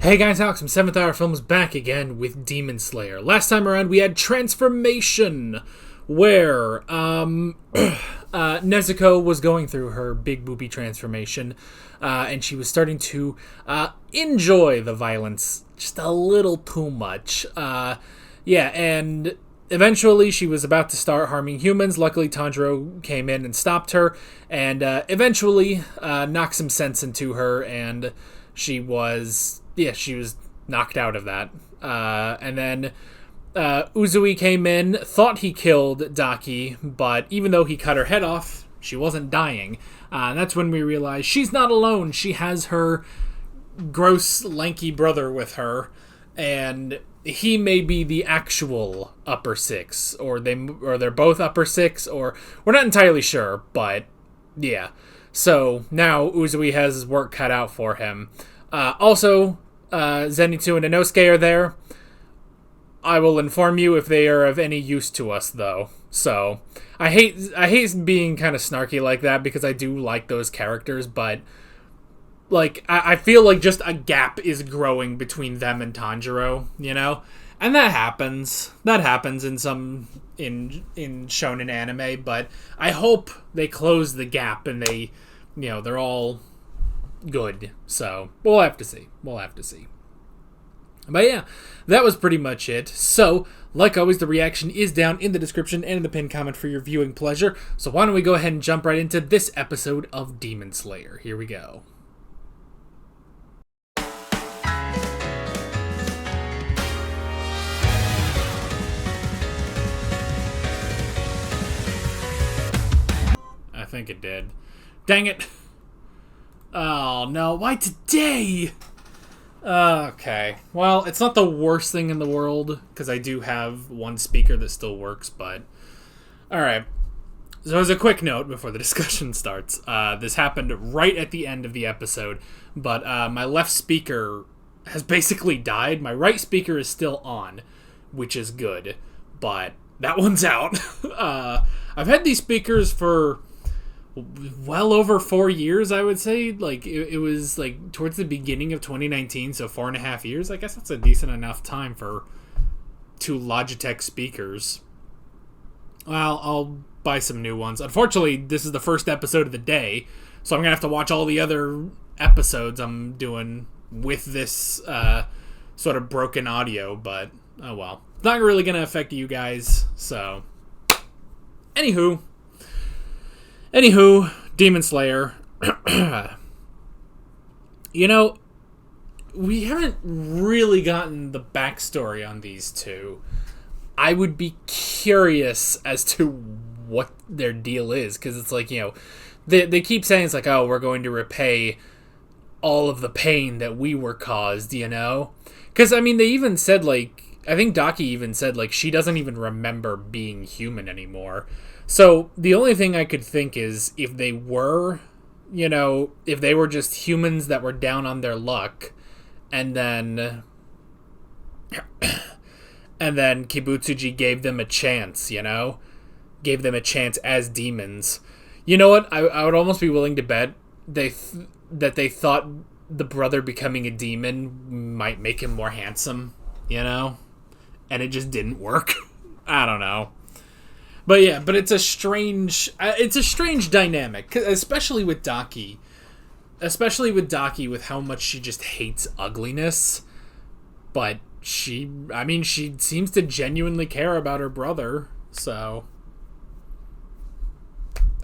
Hey guys, Alex from 7th Hour Films back again with Demon Slayer. Last time around we had Transformation, where Nezuko was going through her big booby transformation, and she was starting to enjoy the violence just a little too much. And eventually she was about to start harming humans. Luckily Tanjiro came in and stopped her, and eventually knocked some sense into her, and she was knocked out of that. And then Uzui came in, thought he killed Daki, but even though he cut her head off, she wasn't dying. And that's when we realized she's not alone. She has her gross, lanky brother with her, and he may be the actual upper six, or they're both upper six, or we're not entirely sure, but yeah. So now Uzui has his work cut out for him. Also, Zenitsu and Inosuke are there. I will inform you if they are of any use to us, though. So, I hate being kind of snarky like that, because I do like those characters, but I feel like just a gap is growing between them and Tanjiro, you know? And that happens. That happens in some in shonen anime, but I hope they close the gap and they, they're all good. So we'll have to see. But yeah, that was pretty much it. So, like always, the reaction is down in the description and in the pinned comment for your viewing pleasure. So why don't we go ahead and jump right into this episode of Demon Slayer. Here we go. I think it did. Dang it. Oh, no. Why today? Okay. Well, it's not the worst thing in the world, because I do have one speaker that still works, but... Alright. So as a quick note before the discussion starts, this happened right at the end of the episode, but my left speaker has basically died. My right speaker is still on, which is good, but that one's out. I've had these speakers for well over 4 years, I would say. It was towards the beginning of 2019, so 4.5 years. I guess that's a decent enough time for 2 Logitech speakers. Well, I'll buy some new ones. Unfortunately, this is the first episode of the day, so I'm gonna have to watch all the other episodes I'm doing with this sort of broken audio, but oh well. It's not really gonna affect you guys, so Anywho, Demon Slayer. We haven't really gotten the backstory on these two. I would be curious as to what their deal is, because it's they keep saying it's oh, we're going to repay all of the pain that we were caused, Because, they even said, I think Daki even said, she doesn't even remember being human anymore. So, the only thing I could think is if they were, if they were just humans that were down on their luck, and then Kibutsuji gave them a chance, Gave them a chance as demons. You know what? I would almost be willing to bet that they thought the brother becoming a demon might make him more handsome, And it just didn't work. I don't know. But yeah, it's a strange dynamic, especially with Daki. With how much she just hates ugliness. But she seems to genuinely care about her brother, so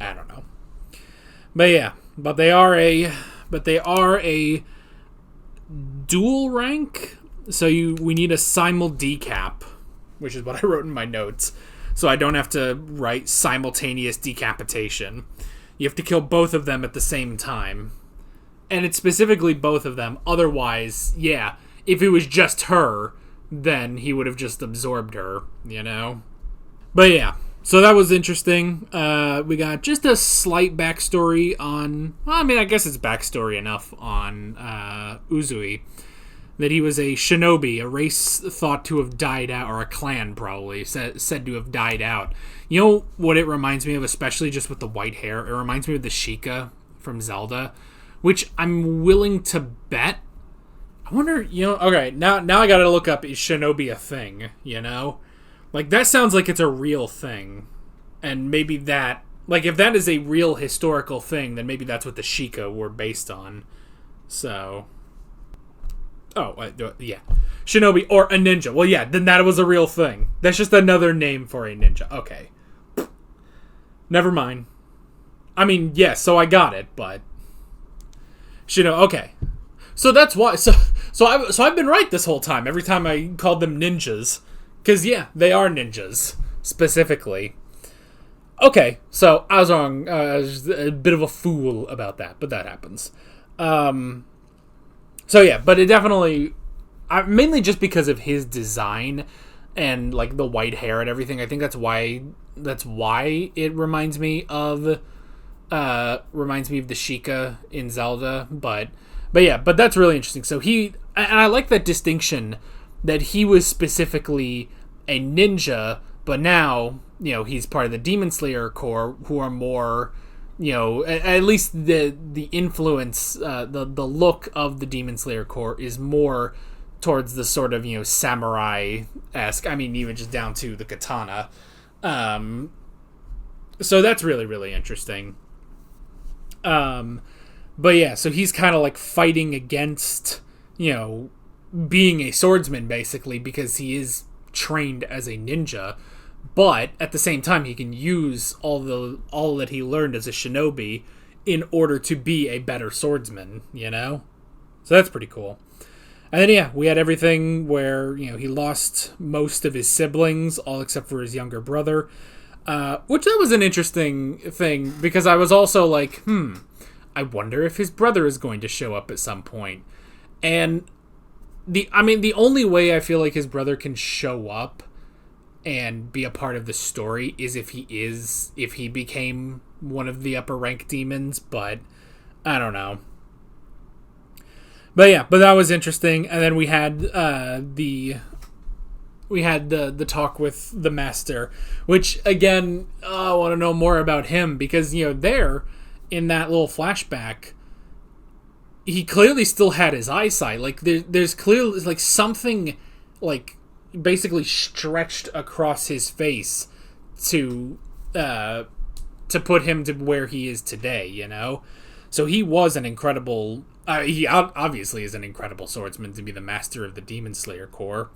I don't know. But yeah, they are a dual rank, so we need a simul decap, which is what I wrote in my notes. So I don't have to write simultaneous decapitation. You have to kill both of them at the same time. And it's specifically both of them. Otherwise, yeah, if it was just her, then he would have just absorbed her, But yeah, so that was interesting. We got just a slight backstory on... Well, I guess it's backstory enough on Uzui. That he was a shinobi, a race thought to have died out, or a clan probably, said to have died out. You know what it reminds me of, especially just with the white hair? It reminds me of the Sheikah from Zelda, which I'm willing to bet I wonder, okay, now I gotta look up, is shinobi a thing, Like, that sounds like it's a real thing. And maybe that, like, if that is a real historical thing, then maybe that's what the Sheikah were based on. So... Oh, yeah. Shinobi or a ninja. Well, yeah, then that was a real thing. That's just another name for a ninja. Okay. Never mind. I mean, yes, so I got it, but... okay. So that's why... So I've been right this whole time, every time I called them ninjas. Because, yeah, they are ninjas, specifically. Okay, so I was wrong. I was a bit of a fool about that, but that happens. So yeah, but it definitely, mainly just because of his design and like the white hair and everything. I think that's why it reminds me of the Sheikah in Zelda. But yeah, but that's really interesting. So and I like that distinction that he was specifically a ninja, but now he's part of the Demon Slayer Corps, who are more. At least the influence, the look of the Demon Slayer Corps is more towards the sort of, samurai-esque. I mean, even just down to the katana. So that's really, really interesting. But yeah, so he's kind of like fighting against, being a swordsman, basically, because he is trained as a ninja. But at the same time, he can use all that he learned as a shinobi in order to be a better swordsman, So that's pretty cool. And then, yeah, we had everything where, he lost most of his siblings, all except for his younger brother. Which that was an interesting thing, because I was also like, I wonder if his brother is going to show up at some point. And, the only way I feel like his brother can show up and be a part of the story is if he became one of the upper rank demons, but I don't know. But yeah, but that was interesting. And then we had the talk with the master, which again, I want to know more about him, because there in that little flashback, he clearly still had his eyesight. Like there's clearly like something like basically stretched across his face to put him to where he is today, So he was an incredible... he obviously is an incredible swordsman to be the master of the Demon Slayer Corps.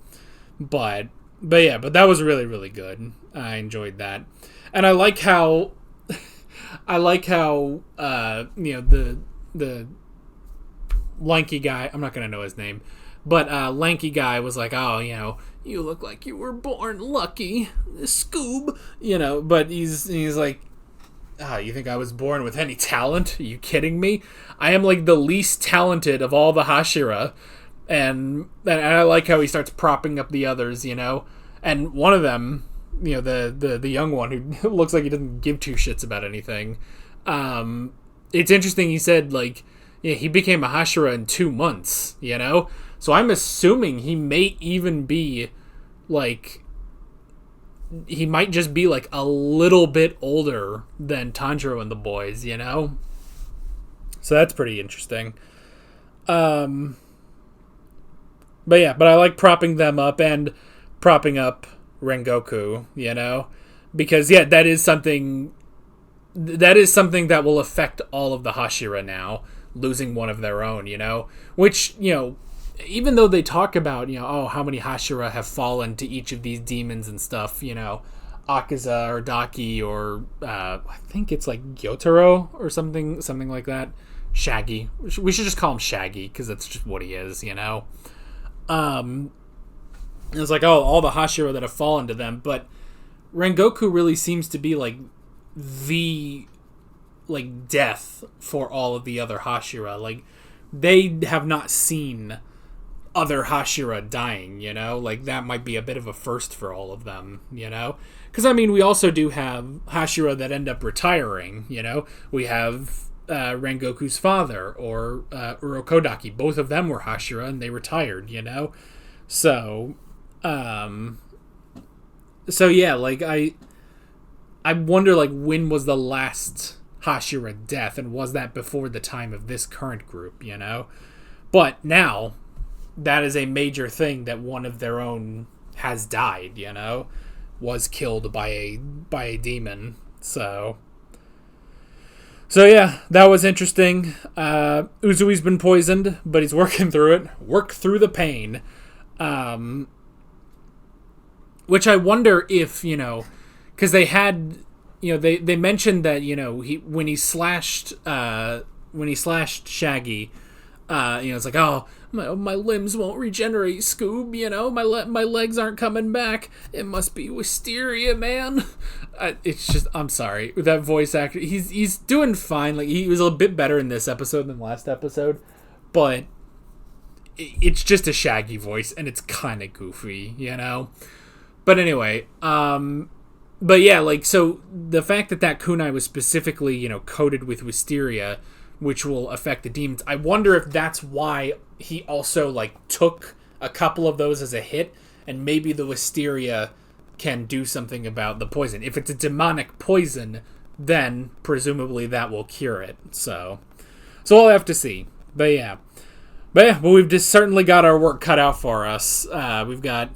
But yeah, but that was really, really good. I enjoyed that. And I like how... the lanky guy... I'm not going to know his name. But lanky guy was like, oh, you look like you were born lucky, Scoob, But he's like, you think I was born with any talent? Are you kidding me? I am like the least talented of all the Hashira, and I like how he starts propping up the others, And one of them, the young one who looks like he doesn't give two shits about anything. It's interesting. He said like, yeah, he became a Hashira in 2 months, So I'm assuming he may even be, like, he might just be, like, a little bit older than Tanjiro and the boys, So that's pretty interesting. But yeah, but I like propping them up and propping up Rengoku, Because, yeah, that is something that will affect all of the Hashira now, losing one of their own, Which, even though they talk about, how many Hashira have fallen to each of these demons and stuff, Akaza or Daki or I think it's like Gyotaro or something like that. Shaggy. We should just call him Shaggy because that's just what he is, It's like, all the Hashira that have fallen to them, but Rengoku really seems to be like the death for all of the other Hashira. Like, they have not seen other Hashira dying, Like, that might be a bit of a first for all of them, Because, we also do have Hashira that end up retiring, We have Rengoku's father or Urokodaki. Both of them were Hashira and they retired, So, yeah, like, I wonder, like, when was the last Hashira death, and was that before the time of this current group, But now... that is a major thing, that one of their own has died, you know, was killed by a demon. So yeah, that was interesting. Uzui's been poisoned, but he's working through it. Work through the pain. Which I wonder if, you know, because they had, you know, they mentioned that, you know, when he slashed Shaggy, you know, it's like, oh, my limbs won't regenerate, Scoob, you know, my legs aren't coming back. It must be Wisteria, man. It's just, I'm sorry, that voice actor, he's doing fine. Like, he was a bit better in this episode than last episode, but it's just a Shaggy voice, and it's kind of goofy, you know. But anyway, but yeah, like, so the fact that kunai was specifically, you know, coated with Wisteria, which will affect the demons, I wonder if that's why he also, like, took a couple of those as a hit, and maybe the Wisteria can do something about the poison. If it's a demonic poison, then presumably that will cure it. So we'll have to see. But yeah, we've just certainly got our work cut out for us. We've got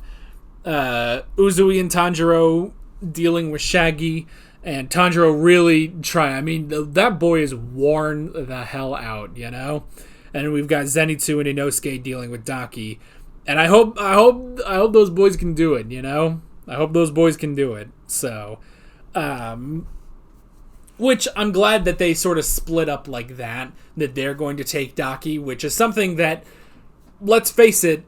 Uzui and Tanjiro dealing with Shaggy, and Tanjiro really trying. I mean, that boy is worn the hell out, you know. And we've got Zenitsu and Inosuke dealing with Daki, and I hope those boys can do it, you know. I hope those boys can do it. So, which I'm glad that they sort of split up like that. That they're going to take Daki, which is something that, let's face it,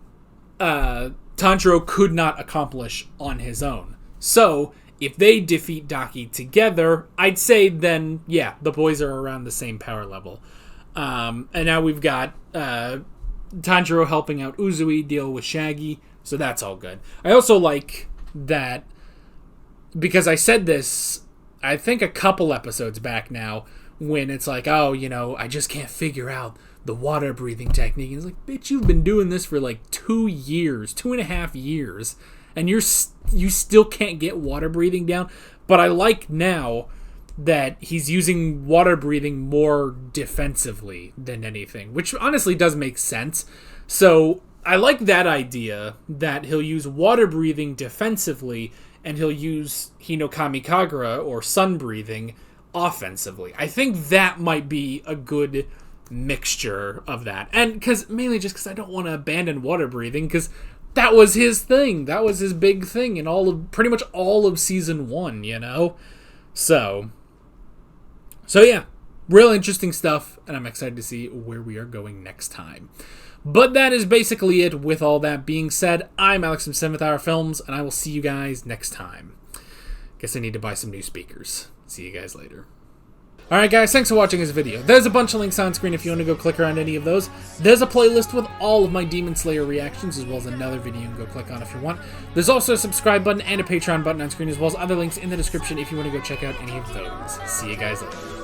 Tanjiro could not accomplish on his own. So, if they defeat Daki together, I'd say then, yeah, the boys are around the same power level. And now we've got Tanjiro helping out Uzui deal with Shaggy, so that's all good. I also like that, because I said this, I think a couple episodes back now, when it's like, oh, you know, I just can't figure out the water breathing technique. And it's like, bitch, you've been doing this for like 2.5 years, and you still can't get water breathing down. But I like now that he's using water breathing more defensively than anything, which honestly does make sense. So I like that idea, that he'll use water breathing defensively, and he'll use Hinokami Kagura, or sun breathing, offensively. I think that might be a good mixture of that. And mainly just because I don't want to abandon water breathing, because that was his thing. That was his big thing in pretty much all of season 1, you know? So yeah, real interesting stuff, and I'm excited to see where we are going next time. But that is basically it. With all that being said, I'm Alex from 7th Hour Films, and I will see you guys next time. Guess I need to buy some new speakers. See you guys later. Alright guys, thanks for watching this video. There's a bunch of links on screen if you want to go click around any of those. There's a playlist with all of my Demon Slayer reactions, as well as another video you can go click on if you want. There's also a subscribe button and a Patreon button on screen, as well as other links in the description if you want to go check out any of those. See you guys later.